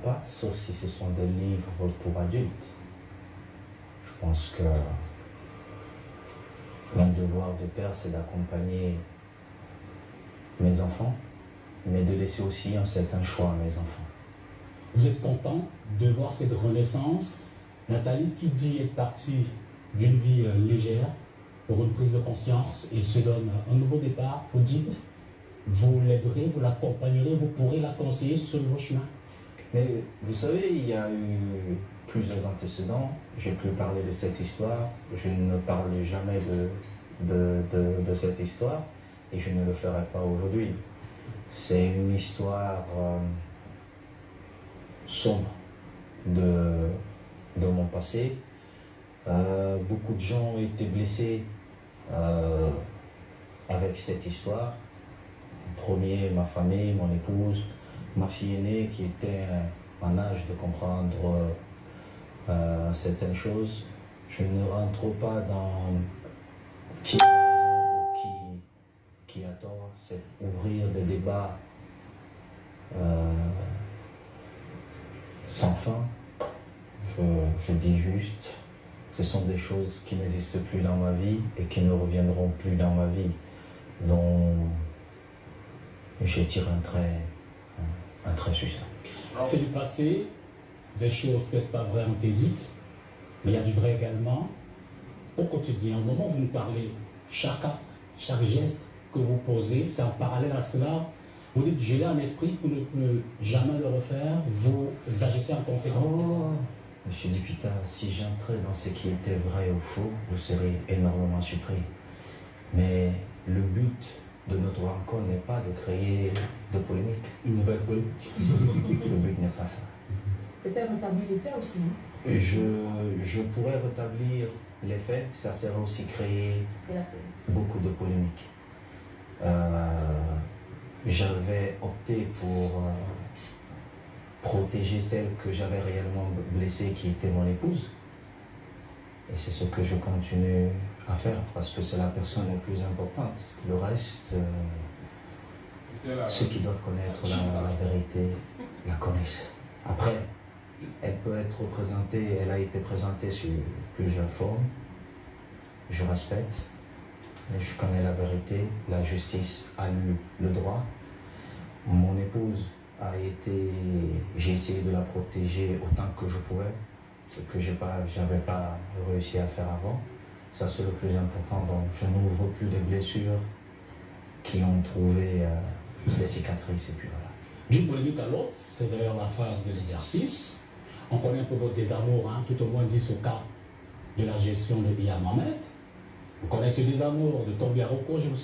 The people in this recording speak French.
pas, sauf si ce sont des livres pour adultes. Je pense que mon devoir de père, c'est d'accompagner mes enfants, mais de laisser aussi un certain choix à mes enfants. Vous êtes content de voir cette renaissance? Nathalie, qui dit est partie d'une vie légère pour une prise de conscience et se donne un nouveau départ, vous dites, vous l'aiderez, vous l'accompagnerez, vous pourrez la conseiller sur le nouveau chemin. Mais vous savez, il y a eu plusieurs antécédents, j'ai pu parler de cette histoire, je ne parle jamais de cette histoire et je ne le ferai pas aujourd'hui. C'est une histoire sombre de mon passé. Beaucoup de gens ont été blessés avec cette histoire. Premier, ma famille, mon épouse, ma fille aînée qui était en âge de comprendre certaines choses. Je ne rentre pas dans qui a raison ou qui a tort. C'est ouvrir des débats sans fin. Je dis juste, ce sont des choses qui n'existent plus dans ma vie et qui ne reviendront plus dans ma vie, dont j'ai tiré un trait sur ça. C'est du passé, des choses peut-être pas vraies ont été dites, mais il y a du vrai également. Au quotidien, au moment où vous nous parlez, chaque acte, chaque geste que vous posez, c'est en parallèle à cela. Vous dites, j'ai un esprit pour ne jamais le refaire, vous agissez en conséquence. Oh, Monsieur Dupita, si j'entrais dans ce qui était vrai ou faux, vous serez énormément surpris. Mais le but de notre rencontre n'est pas de créer de polémique. Une nouvelle polémique. Le but n'est pas ça. Peut-être rétablir les faits aussi, non? Je pourrais rétablir les faits, ça serait aussi créer beaucoup de polémiques. J'avais opté pour protéger celle que j'avais réellement blessée, qui était mon épouse. Et c'est ce que je continue à faire, parce que c'est la personne la plus importante. Le reste, ceux qui doivent connaître la vérité la connaissent. Après, elle peut être représentée, elle a été présentée sur plusieurs formes. Je respecte, mais je connais la vérité. La justice a eu le droit. Mon épouse a été, j'ai essayé de la protéger autant que je pouvais, ce que j'avais pas réussi à faire avant. Ça, c'est le plus important. Donc, je n'ouvre plus les blessures qui ont trouvé des cicatrices, et puis voilà. D'une polémique à l'autre, c'est d'ailleurs la phase de l'exercice. On connaît un peu votre désamour, hein, tout au moins 10 au cas de la gestion de Iya Mohamed. Vous connaissez ce désamour de Tombi Aroko, je vous